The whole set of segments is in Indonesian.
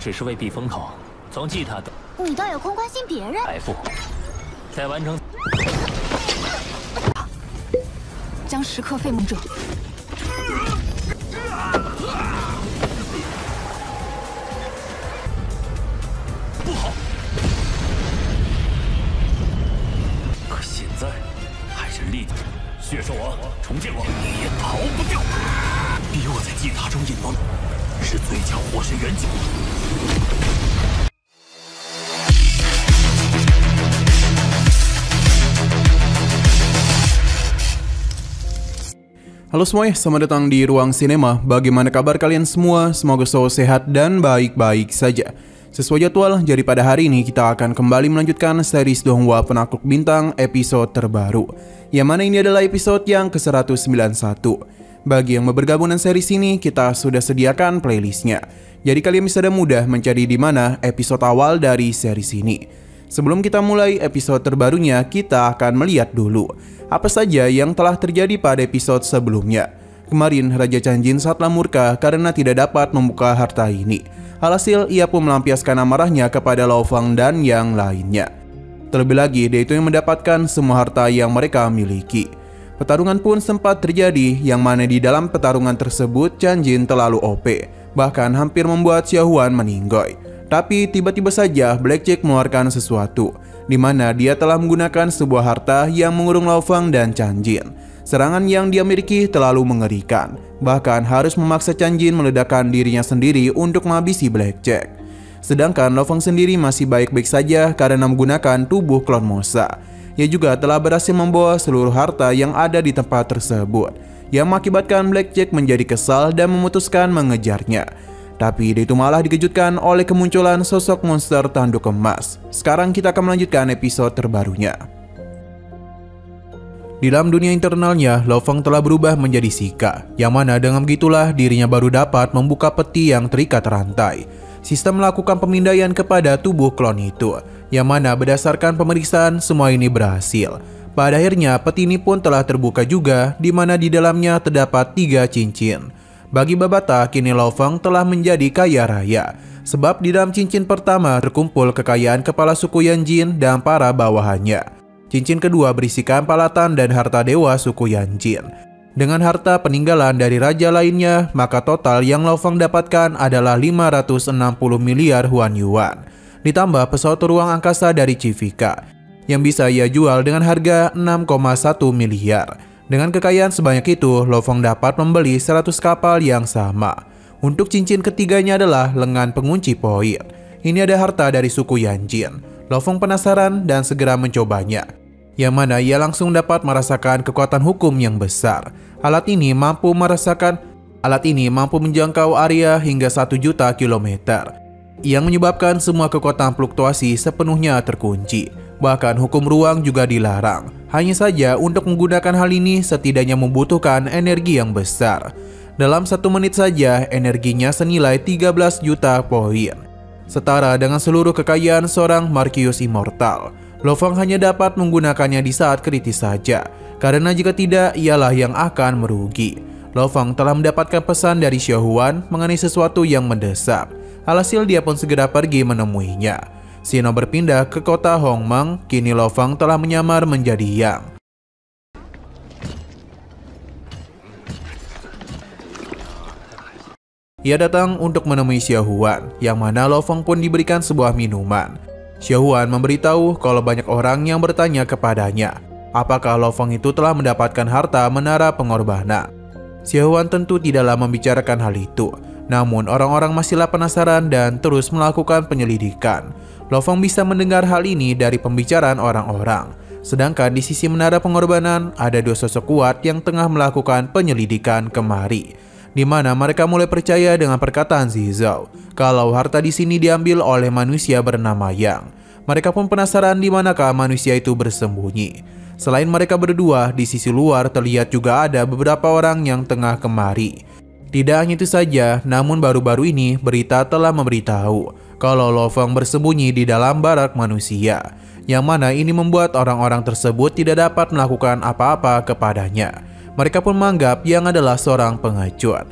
只是为避风头，从祭塔的。你倒有空关心别人。财富，在完成。将时刻废梦者。不好！可现在还是立即。血兽王，重建我，你也逃不掉！逼我在祭塔中引爆，是最强火神元景。Halo semuanya, selamat datang di Ruang Sinema. Bagaimana kabar kalian semua? Semoga selalu sehat dan baik-baik saja. Sesuai jadwal, jadi pada hari ini kita akan kembali melanjutkan series Donghua Penakluk Bintang episode terbaru, yang mana ini adalah episode yang ke-191. Bagi yang mau bergabung dengan series ini, kita sudah sediakan playlistnya, jadi kalian bisa dengan mudah mencari di mana episode awal dari series ini. Sebelum kita mulai episode terbarunya, kita akan melihat dulu apa saja yang telah terjadi pada episode sebelumnya. Kemarin Raja Changjin sangatlah murka karena tidak dapat membuka harta ini. Alhasil ia pun melampiaskan amarahnya kepada Lao Fang dan yang lainnya. Terlebih lagi dia itu yang mendapatkan semua harta yang mereka miliki. Pertarungan pun sempat terjadi, yang mana di dalam pertarungan tersebut Changjin terlalu OP, bahkan hampir membuat Xiaohuan meninggoy. Tapi tiba-tiba saja Blackjack mengeluarkan sesuatu, di mana dia telah menggunakan sebuah harta yang mengurung Lao Fang dan Changjin. Serangan yang dia miliki terlalu mengerikan, bahkan harus memaksa Changjin meledakkan dirinya sendiri untuk menghabisi Blackjack. Sedangkan Lao Fang sendiri masih baik-baik saja karena menggunakan tubuh klon Mosa. Ia juga telah berhasil membawa seluruh harta yang ada di tempat tersebut, yang mengakibatkan Blackjack menjadi kesal dan memutuskan mengejarnya. Tapi dia itu malah dikejutkan oleh kemunculan sosok monster tanduk emas. Sekarang kita akan melanjutkan episode terbarunya. Di dalam dunia internalnya, Lao Fang telah berubah menjadi Sika, yang mana dengan begitulah dirinya baru dapat membuka peti yang terikat rantai. Sistem melakukan pemindaian kepada tubuh klon itu, yang mana berdasarkan pemeriksaan semua ini berhasil. Pada akhirnya peti ini pun telah terbuka juga, di mana di dalamnya terdapat 3 cincin. Bagi Babata, kini Lao Fang telah menjadi kaya raya, sebab di dalam cincin pertama terkumpul kekayaan kepala suku Yanjin dan para bawahannya. Cincin kedua berisikan palatan dan harta dewa suku Yanjin. Dengan harta peninggalan dari raja lainnya, maka total yang Lao Fang dapatkan adalah 560 miliar Huan Yuan. Ditambah pesawat ruang angkasa dari Civika, yang bisa ia jual dengan harga 6,1 miliar. Dengan kekayaan sebanyak itu, Lao Fang dapat membeli 100 kapal yang sama. Untuk cincin ketiganya adalah lengan pengunci poin. Ini ada harta dari suku Yanjin. Lao Fang penasaran dan segera mencobanya, yang mana ia langsung dapat merasakan kekuatan hukum yang besar. Alat ini mampu menjangkau area hingga 1 juta kilometer, yang menyebabkan semua kekuatan fluktuasi sepenuhnya terkunci. Bahkan hukum ruang juga dilarang. Hanya saja untuk menggunakan hal ini setidaknya membutuhkan energi yang besar. Dalam 1 menit saja energinya senilai 13 juta poin, setara dengan seluruh kekayaan seorang Marquis Immortal. Lao Fang hanya dapat menggunakannya di saat kritis saja, karena jika tidak ialah yang akan merugi. Lao Fang telah mendapatkan pesan dari Xiaohuan mengenai sesuatu yang mendesak. Alhasil dia pun segera pergi menemuinya. Sino berpindah ke kota Hongmeng, kini Lao Fang telah menyamar menjadi Yang. Ia datang untuk menemui Xiaohuan, yang mana Lao Fang pun diberikan sebuah minuman. Xiaohuan memberitahu kalau banyak orang yang bertanya kepadanya, apakah Lao Fang itu telah mendapatkan harta menara pengorbanan. Xiaohuan tentu tidaklah membicarakan hal itu, namun orang-orang masihlah penasaran dan terus melakukan penyelidikan. Lao Fang bisa mendengar hal ini dari pembicaraan orang-orang. Sedangkan di sisi menara pengorbanan ada 2 sosok kuat yang tengah melakukan penyelidikan kemari, di mana mereka mulai percaya dengan perkataan Zizou kalau harta di sini diambil oleh manusia bernama Yang. Mereka pun penasaran di manakah manusia itu bersembunyi. Selain mereka berdua, di sisi luar terlihat juga ada beberapa orang yang tengah kemari. Tidak hanya itu saja, namun baru-baru ini berita telah memberitahu kalau Lao Fang bersembunyi di dalam barak manusia, yang mana ini membuat orang-orang tersebut tidak dapat melakukan apa-apa kepadanya. Mereka pun menganggap Yang adalah seorang pengecut.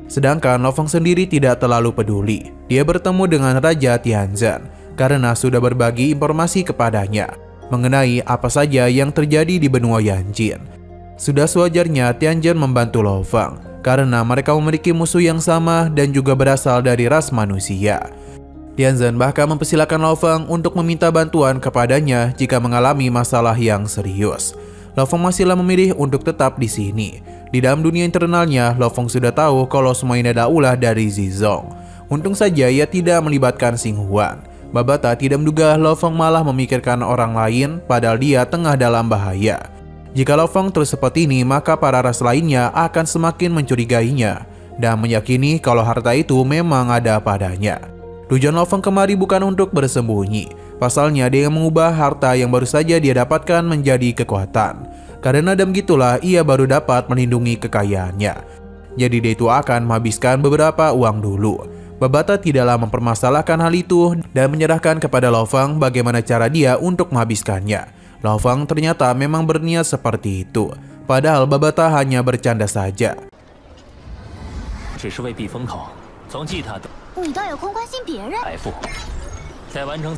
Sedangkan Lo Feng sendiri tidak terlalu peduli. Dia bertemu dengan Raja Tianzhen karena sudah berbagi informasi kepadanya mengenai apa saja yang terjadi di benua Yanjin. Sudah sewajarnya Tianzhen membantu Lo Feng karena mereka memiliki musuh yang sama dan juga berasal dari ras manusia. Tianzhen bahkan mempersilahkan Lo Feng untuk meminta bantuan kepadanya jika mengalami masalah yang serius. Lo Feng masihlah memilih untuk tetap di sini. Di dalam dunia internalnya, Lo Feng sudah tahu kalau semua ini adalah ulah dari Zizong. Untung saja ia tidak melibatkan Xing Huan. Babata tidak menduga Lo Feng malah memikirkan orang lain padahal dia tengah dalam bahaya. Jika Lo Feng terus seperti ini, maka para ras lainnya akan semakin mencurigainya dan meyakini kalau harta itu memang ada padanya. Tujuan Lo Feng kemari bukan untuk bersembunyi. Pasalnya dia mengubah harta yang baru saja dia dapatkan menjadi kekuatan. Karena dan begitulah ia baru dapat melindungi kekayaannya. Jadi dia itu akan menghabiskan beberapa uang dulu. Babata tidaklah mempermasalahkan hal itu dan menyerahkan kepada Lo Feng bagaimana cara dia untuk menghabiskannya. Lo Feng ternyata memang berniat seperti itu. Padahal Babata hanya bercanda saja. 只是为避风头，从记他的你倒有空关心别人。财富，在完成。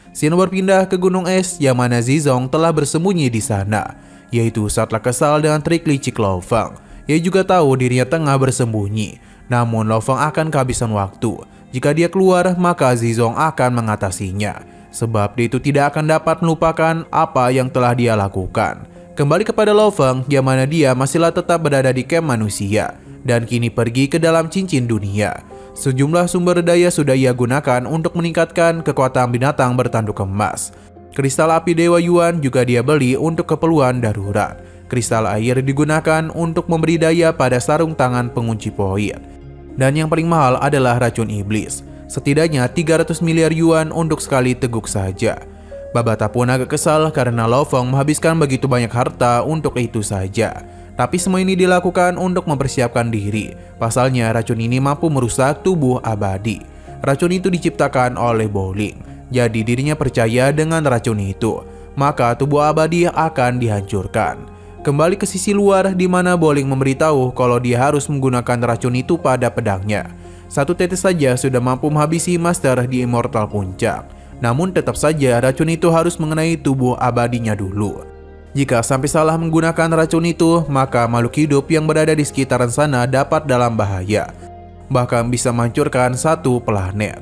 Xing berpindah ke Gunung Es yang mana Zizong telah bersembunyi di sana, yaitu saatlah kesal dengan trik licik Lo Feng. Ia juga tahu dirinya tengah bersembunyi, namun Lo Feng akan kehabisan waktu. Jika dia keluar, maka Zizong akan mengatasinya, sebab dia itu tidak akan dapat melupakan apa yang telah dia lakukan. Kembali kepada Lo Feng, yang mana dia masihlah tetap berada di camp manusia, dan kini pergi ke dalam cincin dunia. Sejumlah sumber daya sudah ia gunakan untuk meningkatkan kekuatan binatang bertanduk emas. Kristal api Dewa Yuan juga dia beli untuk keperluan darurat. Kristal air digunakan untuk memberi daya pada sarung tangan pengunci poin. Dan yang paling mahal adalah racun iblis. Setidaknya 300 miliar yuan untuk sekali teguk saja. Babata pun agak kesal karena Lo Feng menghabiskan begitu banyak harta untuk itu saja. Tapi semua ini dilakukan untuk mempersiapkan diri. Pasalnya racun ini mampu merusak tubuh abadi. Racun itu diciptakan oleh Bowling. Jadi dirinya percaya dengan racun itu, maka tubuh abadi akan dihancurkan. Kembali ke sisi luar di mana Bowling memberitahu kalau dia harus menggunakan racun itu pada pedangnya. Satu tetes saja sudah mampu menghabisi Master di Immortal Puncak. Namun tetap saja racun itu harus mengenai tubuh abadinya dulu. Jika sampai salah menggunakan racun itu, maka makhluk hidup yang berada di sekitaran sana dapat dalam bahaya. Bahkan bisa menghancurkan satu planet.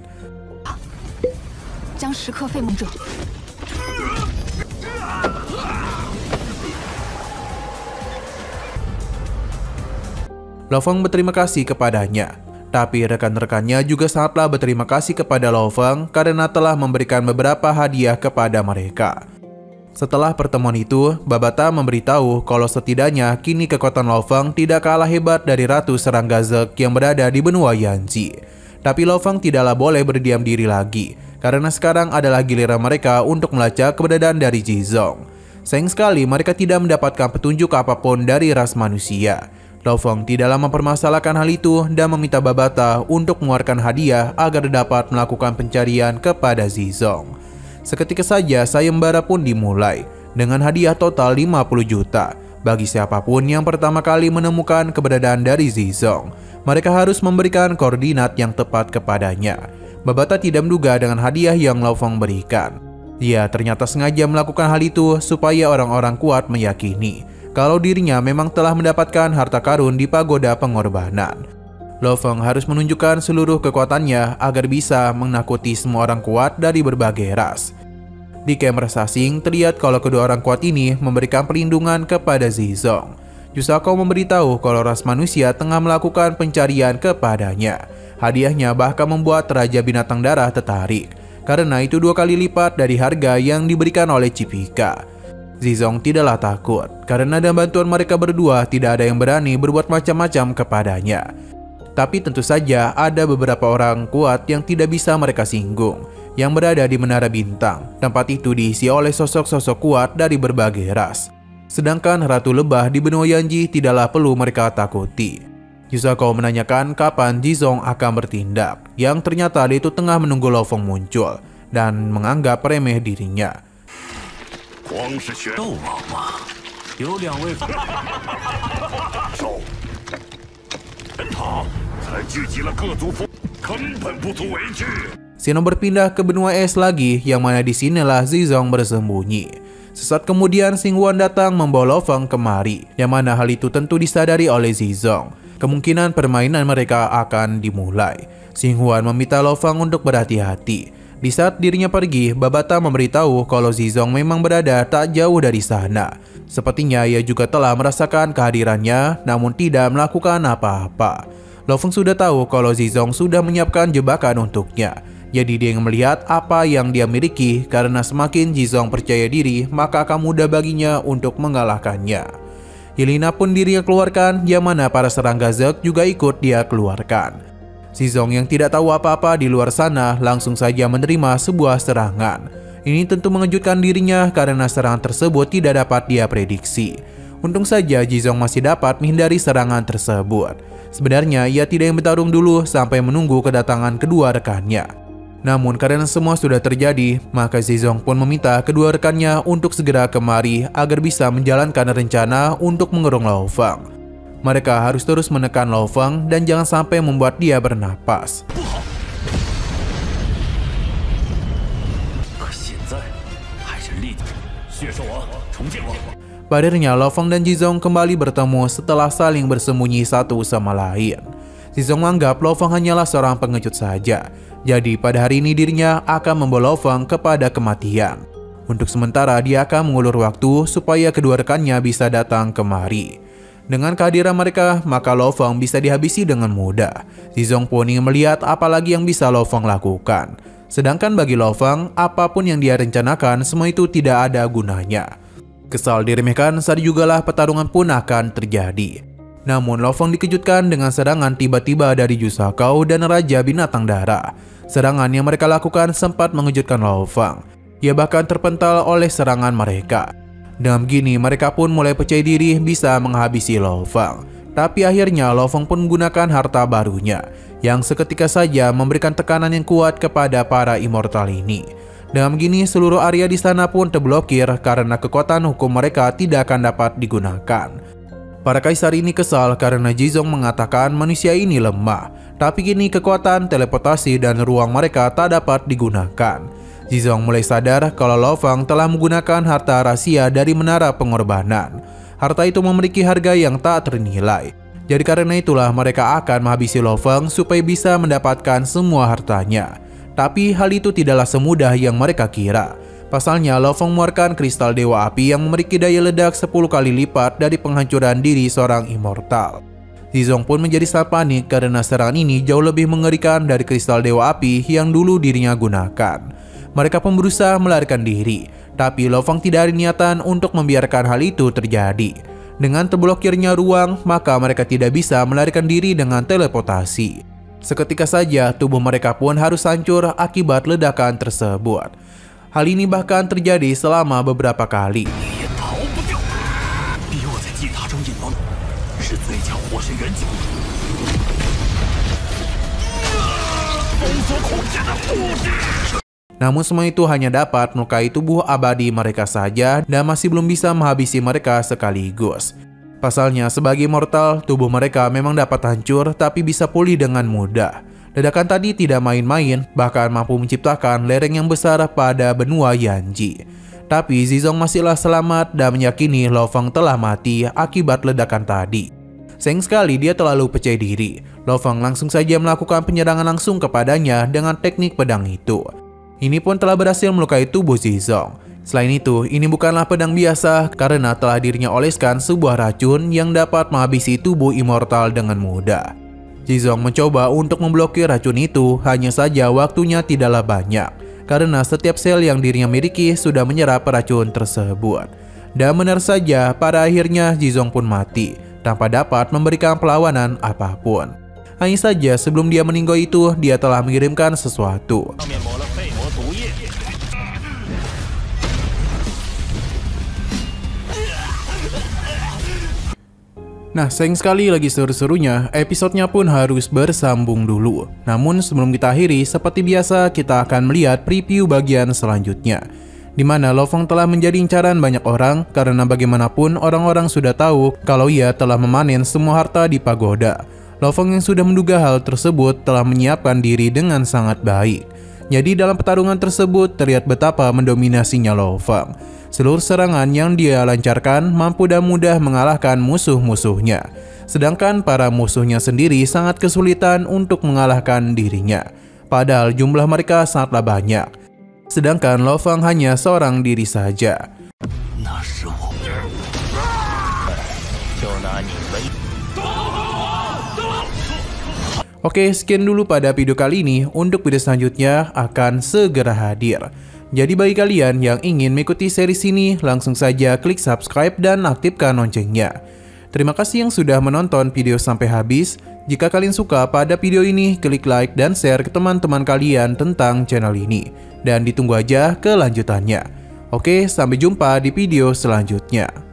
Lo Feng berterima kasih kepadanya. Tapi rekan-rekannya juga sangatlah berterima kasih kepada Lo Feng karena telah memberikan beberapa hadiah kepada mereka. Setelah pertemuan itu, Babata memberitahu kalau setidaknya kini kekuatan Lo Feng tidak kalah hebat dari Ratu Serangga Zek yang berada di benua Yanji. Tapi Lo Feng tidaklah boleh berdiam diri lagi, karena sekarang adalah giliran mereka untuk melacak keberadaan dari Zizong. Sayang sekali mereka tidak mendapatkan petunjuk apapun dari ras manusia. Lo Feng tidaklah mempermasalahkan hal itu dan meminta Babata untuk mengeluarkan hadiah agar dapat melakukan pencarian kepada Zizong. Seketika saja sayembara pun dimulai dengan hadiah total 50 juta bagi siapapun yang pertama kali menemukan keberadaan dari Zizong. Mereka harus memberikan koordinat yang tepat kepadanya. Babata tidak menduga dengan hadiah yang Lo Feng berikan. Dia ternyata sengaja melakukan hal itu supaya orang-orang kuat meyakini kalau dirinya memang telah mendapatkan harta karun di pagoda pengorbanan. Lo Feng harus menunjukkan seluruh kekuatannya agar bisa menakuti semua orang kuat dari berbagai ras. Di camp ras asing terlihat kalau kedua orang kuat ini memberikan perlindungan kepada Zizong. Yusako memberitahu kalau ras manusia tengah melakukan pencarian kepadanya. Hadiahnya bahkan membuat Raja Binatang Darah tertarik, karena itu 2 kali lipat dari harga yang diberikan oleh Cipika. Zizong tidaklah takut, karena dengan bantuan mereka berdua tidak ada yang berani berbuat macam-macam kepadanya. Tapi tentu saja ada beberapa orang kuat yang tidak bisa mereka singgung, yang berada di Menara Bintang. Tempat itu diisi oleh sosok-sosok kuat dari berbagai ras. Sedangkan Ratu Lebah di benua Yanji tidaklah perlu mereka takuti. Yusako menanyakan kapan Zizong akan bertindak, yang ternyata dia itu tengah menunggu Lo Feng muncul, dan menganggap remeh dirinya. Xeno berpindah ke benua es lagi, yang mana disinilah Zizong bersembunyi. Sesaat kemudian Xinghuan datang membawa Lo Feng kemari, yang mana hal itu tentu disadari oleh Zizong. Kemungkinan permainan mereka akan dimulai. Xinghuan meminta Lo Feng untuk berhati-hati. Di saat dirinya pergi, Babata memberitahu kalau Zizong memang berada tak jauh dari sana. Sepertinya ia juga telah merasakan kehadirannya, namun tidak melakukan apa-apa. Lo Feng sudah tahu kalau Zizong sudah menyiapkan jebakan untuknya. Jadi dia melihat apa yang dia miliki, karena semakin Zizong percaya diri, maka akan mudah baginya untuk mengalahkannya. Yelena pun dirinya keluarkan, yang mana para serangga Zerg juga ikut dia keluarkan. Zizong yang tidak tahu apa-apa di luar sana langsung saja menerima sebuah serangan. Ini tentu mengejutkan dirinya karena serangan tersebut tidak dapat dia prediksi. Untung saja Zizong masih dapat menghindari serangan tersebut. Sebenarnya ia tidak ingin bertarung dulu sampai menunggu kedatangan kedua rekannya. Namun karena semua sudah terjadi, maka Zizong pun meminta kedua rekannya untuk segera kemari agar bisa menjalankan rencana untuk mengerung Lo Feng. Mereka harus terus menekan Lo Feng dan jangan sampai membuat dia bernapas. Pada akhirnya Lo Feng dan Zizong kembali bertemu setelah saling bersembunyi satu sama lain. Zizong menganggap Lo Feng hanyalah seorang pengecut saja. Jadi pada hari ini dirinya akan membawa Lo Feng kepada kematian. Untuk sementara dia akan mengulur waktu supaya kedua rekannya bisa datang kemari. Dengan kehadiran mereka, maka Lo Feng bisa dihabisi dengan mudah. Zizong pun ingin melihat apa lagi yang bisa Lo Feng lakukan. Sedangkan bagi Lo Feng, apapun yang dia rencanakan semua itu tidak ada gunanya. Kesal diremehkan saat jugalah pertarungan pun akan terjadi. Namun Lo Feng dikejutkan dengan serangan tiba-tiba dari Jusakao dan Raja Binatang Darah. Serangan yang mereka lakukan sempat mengejutkan Lo Feng. Ia bahkan terpental oleh serangan mereka. Dengan begini mereka pun mulai percaya diri bisa menghabisi Lo Feng. Tapi akhirnya Lo Feng pun menggunakan harta barunya, yang seketika saja memberikan tekanan yang kuat kepada para immortal ini. Dengan begini seluruh area di sana pun terblokir karena kekuatan hukum mereka tidak akan dapat digunakan. Para kaisar ini kesal karena Zizong mengatakan manusia ini lemah, tapi kini kekuatan teleportasi dan ruang mereka tak dapat digunakan. Zizong mulai sadar kalau Lo Feng telah menggunakan harta rahasia dari menara pengorbanan. Harta itu memiliki harga yang tak ternilai. Jadi karena itulah mereka akan menghabisi Lo Feng supaya bisa mendapatkan semua hartanya. Tapi hal itu tidaklah semudah yang mereka kira. Pasalnya Lo Feng mengeluarkan kristal Dewa Api yang memiliki daya ledak 10 kali lipat dari penghancuran diri seorang immortal. Zizong pun menjadi sangat panik karena serangan ini jauh lebih mengerikan dari kristal Dewa Api yang dulu dirinya gunakan. Mereka pun berusaha melarikan diri, tapi Lo Feng tidak ada niatan untuk membiarkan hal itu terjadi. Dengan terblokirnya ruang, maka mereka tidak bisa melarikan diri dengan teleportasi. Seketika saja tubuh mereka pun harus hancur akibat ledakan tersebut. Hal ini bahkan terjadi selama beberapa kali. Namun semua itu hanya dapat melukai tubuh abadi mereka saja dan masih belum bisa menghabisi mereka sekaligus. Pasalnya sebagai mortal, tubuh mereka memang dapat hancur tapi bisa pulih dengan mudah. Ledakan tadi tidak main-main, bahkan mampu menciptakan lereng yang besar pada benua Yanji. Tapi Zizong masihlah selamat dan meyakini Lo Feng telah mati akibat ledakan tadi. Sayang sekali dia terlalu percaya diri. Lo Feng langsung saja melakukan penyerangan langsung kepadanya dengan teknik pedang itu. Ini pun telah berhasil melukai tubuh Zizong. Selain itu, ini bukanlah pedang biasa karena telah dirinya oleskan sebuah racun yang dapat menghabisi tubuh immortal dengan mudah. Zizong mencoba untuk memblokir racun itu, hanya saja waktunya tidaklah banyak karena setiap sel yang dirinya miliki sudah menyerap racun tersebut. Dan benar saja, pada akhirnya Zizong pun mati tanpa dapat memberikan perlawanan apapun. Hanya saja sebelum dia meninggal itu, dia telah mengirimkan sesuatu. Nah, sayang sekali lagi seru-serunya, episodenya pun harus bersambung dulu. Namun sebelum kita akhiri, seperti biasa kita akan melihat preview bagian selanjutnya, di mana Lo Feng telah menjadi incaran banyak orang karena bagaimanapun orang-orang sudah tahu kalau ia telah memanen semua harta di pagoda. Lo Fong yang sudah menduga hal tersebut telah menyiapkan diri dengan sangat baik. Jadi dalam pertarungan tersebut terlihat betapa mendominasinya Lo Fong. Seluruh serangan yang dia lancarkan mampu dan mudah mengalahkan musuh-musuhnya. Sedangkan para musuhnya sendiri sangat kesulitan untuk mengalahkan dirinya. Padahal jumlah mereka sangatlah banyak. Sedangkan Lo Fong hanya seorang diri saja. Oke, sekian dulu pada video kali ini. Untuk video selanjutnya akan segera hadir. Jadi bagi kalian yang ingin mengikuti series ini, langsung saja klik subscribe dan aktifkan loncengnya. Terima kasih yang sudah menonton video sampai habis. Jika kalian suka pada video ini, klik like dan share ke teman-teman kalian tentang channel ini. Dan ditunggu aja kelanjutannya. Oke, sampai jumpa di video selanjutnya.